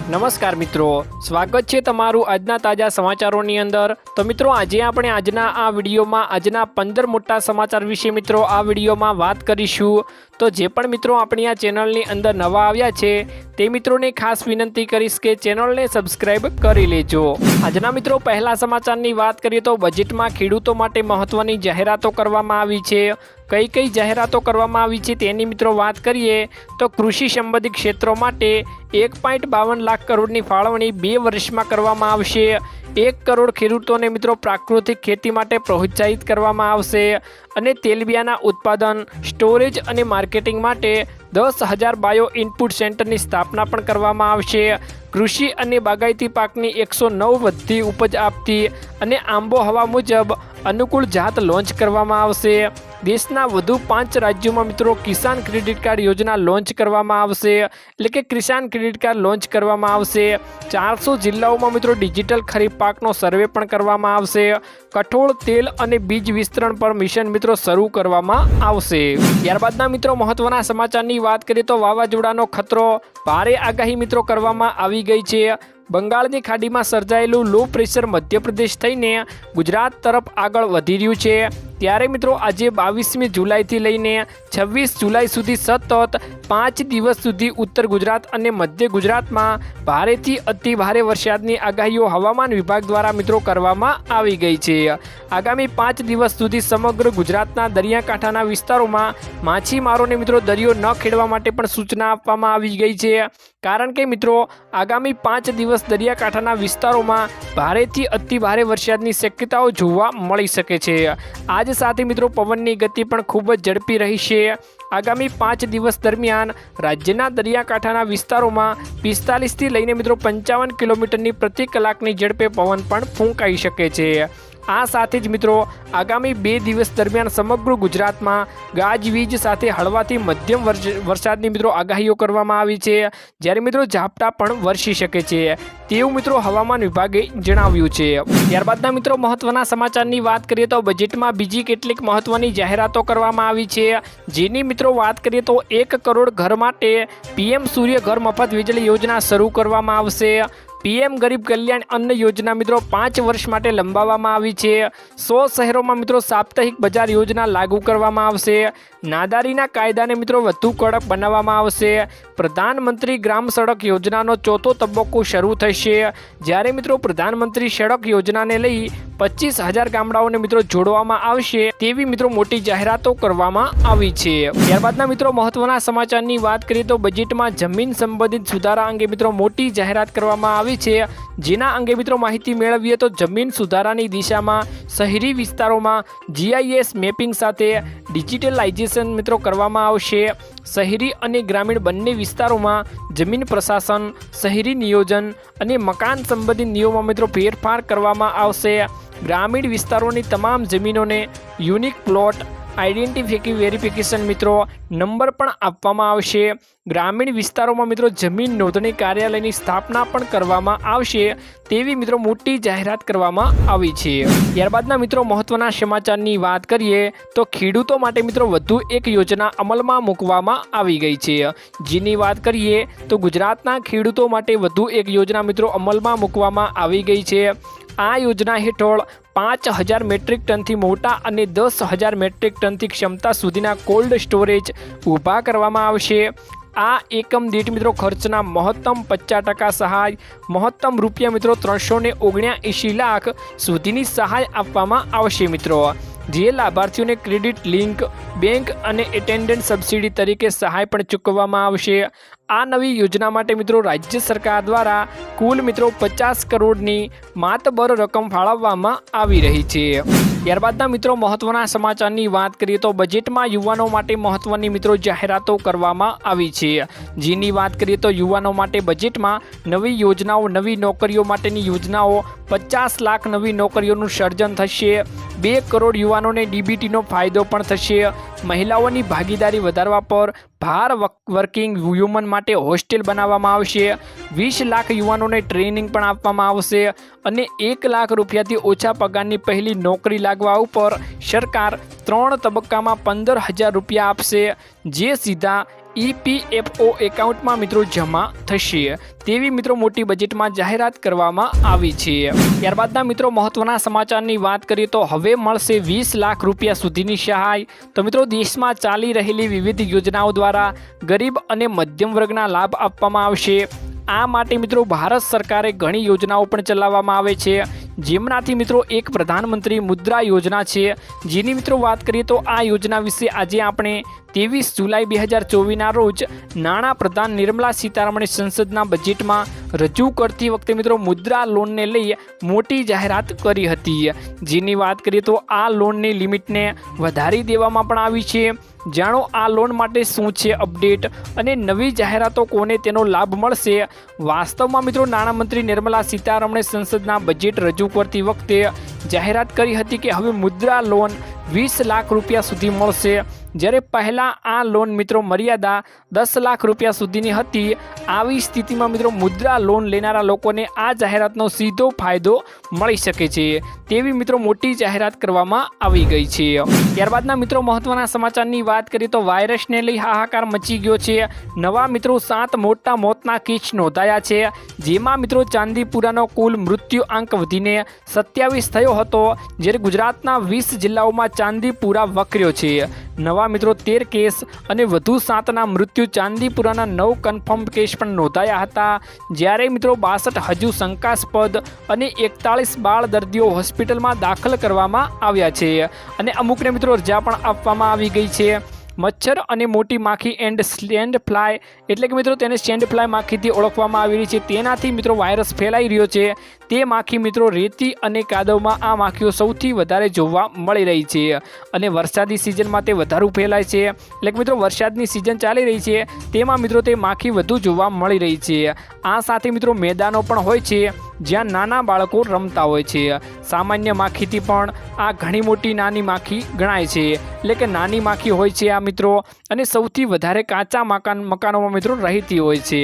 નમસ્કાર મિત્રો, સ્વાગત છે તમારું આજના તાજા સમાચારોની અંદર। તો મિત્રો આજે આપણે આજના આ વિડીયોમાં આજના 15 મોટા સમાચાર વિશે મિત્રો આ વિડીયોમાં વાત કરીશું। તો જે પણ મિત્રો આપણી આ ચેનલની અંદર નવા આવ્યા છે તે મિત્રોને ખાસ વિનંતી કરીશ કે ચેનલને સબસ્ક્રાઇબ કરી લેજો। આજના મિત્રો પહેલા સમાચારની વાત કરીએ તો બજેટમાં ખેડૂતો માટે મહત્વની જાહેરાતો કરવામાં આવી છે। કઈ કઈ જાહેરાતો કરવામાં આવી છે તેની મિત્રો વાત કરીએ તો કૃષિ સંબંધિત ક્ષેત્રો માટે 1.52 લાખ કરોડની ફાળવણી 2 વર્ષમાં કરવામાં આવશે। 1 કરોડ ખેડૂતોને મિત્રો પ્રાકૃતિક ખેતી માટે પ્રોત્સાહિત કરવામાં આવશે અને તેલબિયાના ઉત્પાદન, સ્ટોરેજ અને માર્કેટિંગ માટે 10,000 બાયો ઇનપુટ સેન્ટરની સ્થાપના પણ કરવામાં આવશે। કૃષિ અને બાગાયતી પાકની 109 વધતી ઉપજ આપતી અને આબોહવા મુજબ અનુકૂળ જાત લોન્ચ કરવામાં આવશે। દેશના વધુ 5 રાજ્યોમાં મિત્રો કિસાન ક્રેડિટ કાર્ડ યોજના લોન્ચ કરવામાં આવશે, એટલે કે કિસાન ક્રેડિટ કાર્ડ લોન્ચ કરવામાં આવશે। 400 જિલ્લાઓમાં મિત્રો ડિજિટલ ખરીફ પાકનો સર્વે પણ કરવામાં આવશે। કઠોળ, તેલ અને બીજ વિસ્તરણ પર મિશન મિત્રો શરૂ કરવામાં આવશે। ત્યારબાદના મિત્રો મહત્વના સમાચારની વાત કરીએ તો વાવાઝોડાનો ખતરો, ભારે આગાહી મિત્રો કરવામાં આવી ગઈ છે। બંગાળની ખાડીમાં સર્જાયેલું લો પ્રેશર મધ્યપ્રદેશ થઈને ગુજરાત તરફ આગળ વધી રહ્યું છે। ત્યારે મિત્રો આજે 22મી જુલાઈથી લઈને 26 જુલાઈ સુધી સતત 5 દિવસ સુધી ઉત્તર ગુજરાત અને મધ્ય ગુજરાતમાં ભારેથી અતિ ભારે વરસાદની આગાહીઓ હવામાન વિભાગ દ્વારા મિત્રો કરવામાં આવી ગઈ છે। આગામી 5 દિવસ સુધી સમગ્ર ગુજરાતના દરિયાકાંઠાના વિસ્તારોમાં માછીમારોને મિત્રો દરિયો ન ખેડવા માટે પણ સૂચના આપવામાં આવી ગઈ છે, કારણ કે મિત્રો આગામી 5 દિવસ દરિયાકાંઠાના વિસ્તારોમાં ભારેથી અતિ ભારે વરસાદની શક્યતાઓ જોવા મળી શકે છે। આજ સાથે મિત્રો પવનની ગતિ પણ ખૂબ જ ઝડપી રહેશે। આગામી 5 દિવસ દરમિયાન રાજ્યના દરિયાકાંઠાના વિસ્તારોમાં 45થી લઈને મિત્રો 55 કિલોમીટરની પ્રતિ કલાકની ઝડપે પવન પણ ફૂંકાઈ શકે છે। આ સાથે જ મિત્રો આગામી 2 દિવસ દરમિયાન સમગ્ર ગુજરાતમાં ગાજવીજ સાથે હળવાથી મધ્યમ વરસાદની મિત્રો આગાહીઓ કરવામાં આવી છે, જ્યારે મિત્રો ઝાપટા પણ વરસી શકે છે તેવું મિત્રો હવામાન વિભાગે જણાવ્યું છે। ત્યારબાદના મિત્રો મહત્વના સમાચારની વાત કરીએ તો બજેટમાં બીજી કેટલીક મહત્વની જાહેરાતો કરવામાં આવી છે, જેની મિત્રો વાત કરીએ તો 1 કરોડ ઘર માટે PM સૂર્ય ઘર મફત વીજળી યોજના શરૂ કરવામાં આવશે। PM ગરીબ કલ્યાણ અન્ન યોજના મિત્રો 5 વર્ષ માટે લંબાવવામાં આવી છે। 100 શહેરોમાં મિત્રો સાપ્તાહિક બજાર યોજના લાગુ કરવામાં આવશે। નાદારીના કાયદાને મિત્રો વધુ કડક બનાવવામાં આવશે। પ્રધાનમંત્રી ગ્રામ સડક યોજનાનો 4થો તબક્કો શરૂ થશે, જ્યારે મિત્રો પ્રધાનમંત્રી સડક યોજનાને લઈ 25,000 ગામડાઓને મિત્રો જોડવામાં આવશે તેવી મિત્રો મોટી જાહેરાતો કરવામાં આવી છે। ત્યારબાદના મિત્રો મહત્વના સમાચારની વાત કરીએ તો બજેટમાં જમીન સંબંધિત સુધારા અંગે મિત્રો મોટી જાહેરાત કરવામાં આવી છે, જેના અંગે મિત્રો માહિતી મેળવીએ તો જમીન સુધારાની દિશામાં શહેરી વિસ્તારોમાં GIS મેપિંગ સાથે ડિજિટલાઇઝેશન મિત્રો કરવામાં આવશે। શહેરી અને ગ્રામીણ બંને વિસ્તારોમાં જમીન પ્રશાસન, શહેરી નિયોજન અને મકાન સંબંધિત નિયમોમાં મિત્રો ફેરફાર કરવામાં આવશે। ગ્રામીણ વિસ્તારોની તમામ જમીનોને યુનિક પ્લોટ આઈડેન્ટિટી વેરિફિકેશન મિત્રો નંબર પણ આપવામાં આવશે। ગ્રામીણ વિસ્તારોમાં મિત્રો જમીન નોંધણી કાર્યાલયની સ્થાપના પણ કરવામાં આવશે તેવી મિત્રો મોટી જાહેરાત કરવામાં આવી છે। ત્યારબાદના મિત્રો મહત્વના સમાચારની વાત કરીએ તો ખેડૂતો માટે મિત્રો વધુ એક યોજના અમલમાં મૂકવામાં આવી ગઈ છે, જેની વાત કરીએ તો ગુજરાતના ખેડૂતો માટે વધુ એક યોજના મિત્રો અમલમાં મૂકવામાં આવી ગઈ છે। આ યોજના હેઠળ 5,000 મેટ્રિક ટનથી મોટા અને 10,000 મેટ્રિક ટનથી ક્ષમતા સુધીના કોલ્ડ સ્ટોરેજ ઊભા કરવામાં આવશે। આ એકમ દીઠ મિત્રો ખર્ચના મહત્તમ 50% સહાય, મહત્તમ રૂપિયા મિત્રો 379 લાખ સુધીની સહાય આપવામાં આવશે મિત્રો, જે લાભાર્થીઓને ક્રેડિટ લિંક, બેંક અને એટેન્ડન્ટ સબસિડી તરીકે સહાય પણ ચૂકવવામાં આવશે। આ નવી યોજના માટે મિત્રો રાજ્ય સરકાર દ્વારા કુલ મિત્રો 50 કરોડની માતબર રકમ ફાળવવામાં આવી રહી છે। ત્યારબાદના મિત્રો મહત્વના સમાચારની વાત કરીએ તો બજેટમાં યુવાનો માટે મહત્વની મિત્રો જાહેરાતો કરવામાં આવી છે, જેની વાત કરીએ તો યુવાનો માટે બજેટમાં નવી યોજનાઓ, નવી નોકરીઓ માટેની યોજનાઓ, 50 લાખ નવી નોકરીઓનું સર્જન થશે। 2 કરોડ યુવાનોને DBTનો ફાયદો પણ થશે। મહિલાઓની ભાગીદારી વધારવા પર ભાર, વર્કિંગ વુમન માટે હોસ્ટેલ બનાવવામાં આવશે। 20 લાખ યુવાનોને ટ્રેનિંગ પણ આપવામાં આવશે અને 1 લાખ રૂપિયાથી ઓછા પગારની પહેલી નોકરી લાગવા ઉપર સરકાર 3 તબક્કામાં 15,000 રૂપિયા આપશે, જે સીધા EPFO એકાઉન્ટમાં મિત્રો જમા થશે તેવી મિત્રો મોટી બજેટમાં જાહેરાત કરવામાં આવી છે। ત્યારબાદના મિત્રો મહત્વના સમાચારની વાત કરીએ તો હવે મળશે 20 લાખ રૂપિયા સુધીની સહાય। તો મિત્રો દેશમાં ચાલી રહેલી વિવિધ યોજનાઓ દ્વારા ગરીબ અને મધ્યમ વર્ગના લાભ આપવામાં આવશે। આ માટે મિત્રો ભારત સરકારે ઘણી યોજનાઓ પણ ચલાવવામાં આવે છે, જેમનાથી મિત્રો એક પ્રધાનમંત્રી મુદ્રા યોજના છે, જેની મિત્રો વાત કરીએ તો આ યોજના વિશે આજે આપણે 23 જુલાઈ 2024ના રોજ નાણાં પ્રધાન નિર્મલા સીતારમણે સંસદના બજેટમાં રજૂ કરતી વખતે મિત્રો મુદ્રા લોનને લઈ મોટી જાહેરાત કરી હતી। જેની વાત કરીએ તો આ લોનની લિમિટને વધારી દેવામાં પણ આવી છે। જાણો આ લોન માટે શું છે અપડેટ અને નવી જાહેરાતો કોને તેનો લાભ મળશે। વાસ્તવમાં મિત્રો નાણામંત્રી નિર્મલા સીતારમણે સંસદના બજેટ રજૂ કરતી વખતે જાહેરાત કરી હતી કે હવે મુદ્રા લોન 20 લાખ રૂપિયા સુધી મળશે, જ્યારે પહેલાં આ લોન મિત્રો મર્યાદા 10 લાખ રૂપિયા સુધીની હતી। આવી સ્થિતિમાં મિત્રો મુદ્રા લોન લેનારા લોકોને આ જાહેરાતનો સીધો ફાયદો મળી શકે છે તેવી મિત્રો મોટી જાહેરાત કરવામાં આવી ગઈ છે। ત્યારબાદના મિત્રો મહત્વના સમાચારની વાત કરીએ તો વાયરસને લઈ હાહાકાર મચી ગયો છે। નવા મિત્રો 7 મોટા મોતના કેસ નોંધાયા છે, જેમાં મિત્રો ચાંદીપુરાનો કુલ મૃત્યુ આંક વધીને 27 થયો હતો, જ્યારે ગુજરાતના 20 જિલ્લાઓમાં ચાંદીપુરા વકર્યો છે। નવા મિત્રો 13 કેસ અને વધુ 7ના મૃત્યુ ચાંદીપુરાના 9 કન્ફર્મ કેસ પણ નોંધાયા હતા, જ્યારે મિત્રો 62 હજુ શંકાસ્પદ અને 41 બાળ દર્દીઓ હોસ્પિટલમાં દાખલ કરવામાં આવ્યા છે અને અમુકને મિત્રો રજા પણ આપવામાં આવી ગઈ છે। મચ્છર અને મોટી માખી એન્ડ સ્ટેન્ડ ફ્લાય એટલે કે મિત્રો તેને સ્ટેન્ડ ફ્લાય માખીથી ઓળખવામાં આવી રહી છે, તેનાથી મિત્રો વાયરસ ફેલાઈ રહ્યો છે। તે માખી મિત્રો રેતી અને કાદવમાં આ માખીઓ સૌથી વધારે જોવા મળી રહી છે અને વરસાદી સિઝનમાં તે વધારે ફેલાય છે, એટલે કે મિત્રો વરસાદની સિઝન ચાલી રહી છે તેમાં મિત્રો તે માખી વધુ જોવા મળી રહી છે। આ સાથે મિત્રો મેદાનો પણ હોય છે જ્યાં નાના બાળકો રમતા હોય છે। સામાન્ય માખીથી પણ આ ઘણી મોટી નાની માખી ગણાય છે, એટલે કે નાની માખી હોય છે આ મિત્રો, અને સૌથી વધારે કાચા મકાનોમાં મિત્રો રહેતી હોય છે,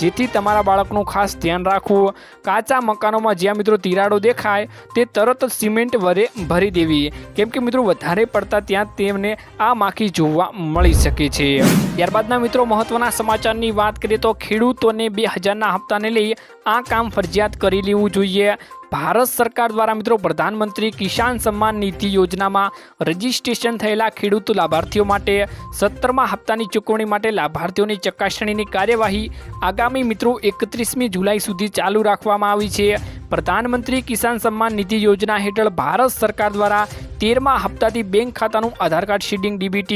જેથી તમારા બાળકનું ખાસ ધ્યાન રાખવું। કાચા મકાનોમાં જ્યાં મિત્રો તિરાડો દેખાય તે તરત જ સિમેન્ટ વડે ભરી દેવી, કેમ કે મિત્રો વધારે પડતા ત્યાં તેમને આ માખી જોવા મળી શકે છે। ત્યારબાદના મિત્રો મહત્વના સમાચારની વાત કરીએ તો ખેડૂતોને 2000ના હપ્તાને લઈ આ કામ ફરજિયાત કરી લેવું જોઈએ। ભારત સરકાર દ્વારા મિત્રો પ્રધાનમંત્રી કિસાન સન્માન નિધિ યોજનામાં રજીસ્ટ્રેશન થયેલા ખેડૂત લાભાર્થીઓ માટે 17મા હપ્તાની ચૂકવણી માટે લાભાર્થીઓની ચકાસણીની કાર્યવાહી આગામી મિત્રો 31મી જુલાઈ સુધી ચાલુ રાખવામાં આવી છે। પ્રધાનમંત્રી કિસાન સન્માન નિધિ યોજના હેઠળ ભારત સરકાર દ્વારા 13મા હપ્તાથી બેંક ખાતાનું આધાર કાર્ડ સીડિંગ DBT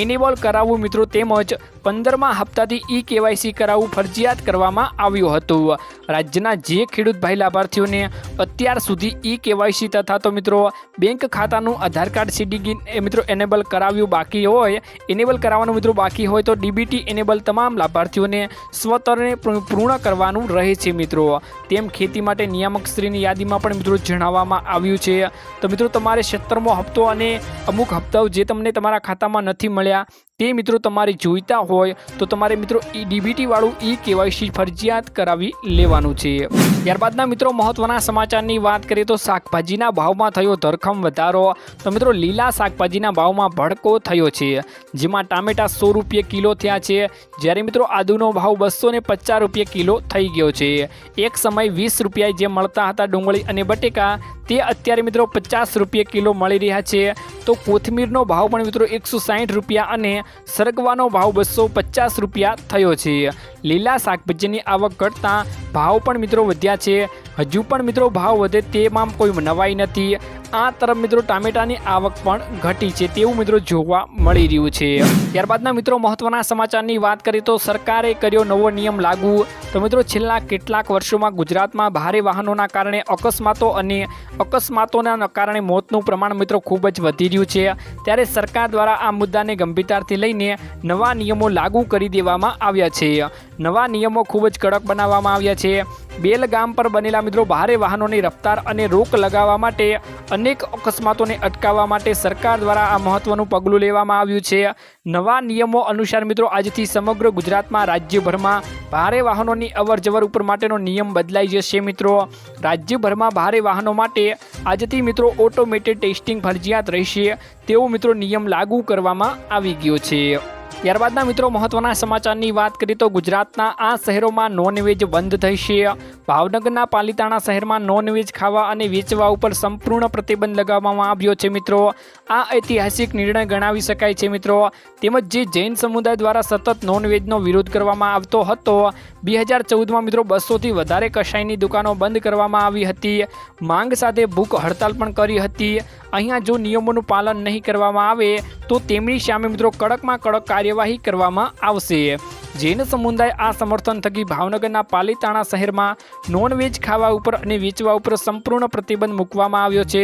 એનેબલ કરાવવું મિત્રો, તેમજ 15મા હપ્તાથી KYC કરાવવું ફરજિયાત કરવામાં આવ્યું હતું। રાજ્યના જે ખેડૂત ભાઈ લાભાર્થીઓને અત્યાર સુધી KYC તથા તો મિત્રો બેંક ખાતાનું આધાર કાર્ડ સીડિંગ મિત્રો એનેબલ કરાવ્યું બાકી હોય, એનેબલ કરાવવાનું મિત્રો બાકી હોય તો DBT એનેબલ તમામ લાભાર્થીઓને સ્વતંત્રને પૂર્ણ કરવાનું રહે છે મિત્રો, તેમ ખેતી માટે નિયામકશ્રીની યાદીમાં પણ મિત્રો જણાવવામાં આવ્યું છે। તો મિત્રો તમારે 17મો હપ્તો અને અમુક હપ્તાઓ જે તમને તમારા ખાતામાં નથી મળ્યા તે મિત્રો તમારે જોઈતા હોય તો તમારે મિત્રો DBT વાળું KYC ફરજિયાત કરાવી લેવાનું છે। ત્યારબાદના મિત્રો મહત્વના સમાચારની વાત કરીએ તો શાકભાજીના ભાવમાં થયો ધરખમ વધારો। તો મિત્રો લીલા શાકભાજીના ભાવમાં ભડકો થયો છે, જેમાં ટામેટા 100 રૂપિયા કિલો થયા છે, જ્યારે મિત્રો આદુનો ભાવ 250 રૂપિયા કિલો થઈ ગયો છે। એક સમય 20 રૂપિયા જે મળતા હતા ડુંગળી અને બટેકા તે અત્યારે મિત્રો 50 રૂપિયા કિલો મળી રહ્યા છે। તો કોથમીરનો ભાવ પણ મિત્રો 160 રૂપિયા અને સરગવાનો ભાવ 250 રૂપિયા થયો છે। લીલા શાકભાજીની આવક ઘટતા ભાવ પણ મિત્રો વધ્યા છે। હજુ પણ મિત્રો ભાવ વધે તેમાં કોઈ નવાઈ નથી। આ તરફ મિત્રો ટામેટાની આવક પણ ઘટી છે તેવું મિત્રો જોવા મળી રહ્યું છે। ત્યારબાદના મિત્રો મહત્વના સમાચારની વાત કરીએ તો સરકારે કર્યો નવો નિયમ લાગુ। તો મિત્રો છેલ્લા કેટલાક વર્ષોમાં ગુજરાતમાં ભારે વાહનોના કારણે અકસ્માતોના કારણે મોતનું પ્રમાણ મિત્રો ખૂબ જ વધી રહ્યું છે, ત્યારે સરકાર દ્વારા આ મુદ્દાને ગંભીરતાથી લઈને નવા નિયમો લાગુ કરી દેવામાં આવ્યા છે। નવા નિયમો ખૂબ જ કડક બનાવવામાં આવ્યા છે। બેલગામ પર બનેલા મિત્રો ભારે વાહનોની રફતાર અને રોક લગાવવા માટે અનેક અકસ્માતોને અટકાવવા માટે સરકાર દ્વારા આ મહત્વનું પગલું લેવામાં આવ્યું છે। નવા નિયમો અનુસાર મિત્રો આજથી સમગ્ર ગુજરાતમાં રાજ્યભરમાં ભારે વાહનોની અવરજવર ઉપર માટેનો નિયમ બદલાઈ જશે મિત્રો। રાજ્યભરમાં ભારે વાહનો માટે આજથી મિત્રો ઓટોમેટેડ ટેસ્ટિંગ ફરજિયાત રહેશે તેવો મિત્રો નિયમ લાગુ કરવામાં આવી ગયો છે। ત્યારબાદના મિત્રો મહત્વના સમાચારની વાત કરીએ તો ગુજરાતના આ શહેરોમાં નોનવેજ બંધ થશે। ભાવનગરના પાલિતાણા શહેરમાં નોનવેજ ખાવા અને વેચવા ઉપર સંપૂર્ણ પ્રતિબંધ લગાવવામાં આવ્યો છે મિત્રો। આ ઐતિહાસિક નિર્ણય ગણાવી શકાય છે મિત્રો। તેમજ જે જૈન સમુદાય દ્વારા સતત નોનવેજનો વિરોધ કરવામાં આવતો હતો, 2014માં મિત્રો 200થી વધારે કસાઈની દુકાનો બંધ કરવામાં આવી હતી। માંગ સાથે ભૂખ હડતાલ પણ કરી હતી। અહીંયા જો નિયમોનું પાલન નહીં કરવામાં આવે તો તેમની સામે મિત્રો કડકમાં કડક કાર્યવાહી કરવામાં આવશે। જૈન સમુદાય આ સમર્થન થકી ભાવનગરના પાલિતાણા શહેરમાં નોનવેજ ખાવા ઉપર અને વેચવા ઉપર સંપૂર્ણ પ્રતિબંધ મૂકવામાં આવ્યો છે।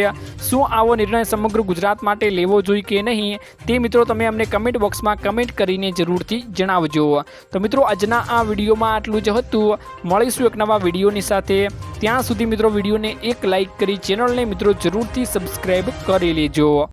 શું આવો નિર્ણય સમગ્ર ગુજરાત માટે લેવો જોઈએ કે નહીં તે મિત્રો તમે અમને કમેન્ટ બોક્સમાં કમેન્ટ કરીને જરૂરથી જણાવજો। તો મિત્રો આજના આ વિડીયોમાં આટલું જ હતું। મળીશું એક નવા વિડીયોની સાથે। ત્યાં સુધી મિત્રો વિડીયોને એક લાઇક કરી ચેનલને મિત્રો જરૂરથી સબસ્ક્રાઈબ કરી લેજો।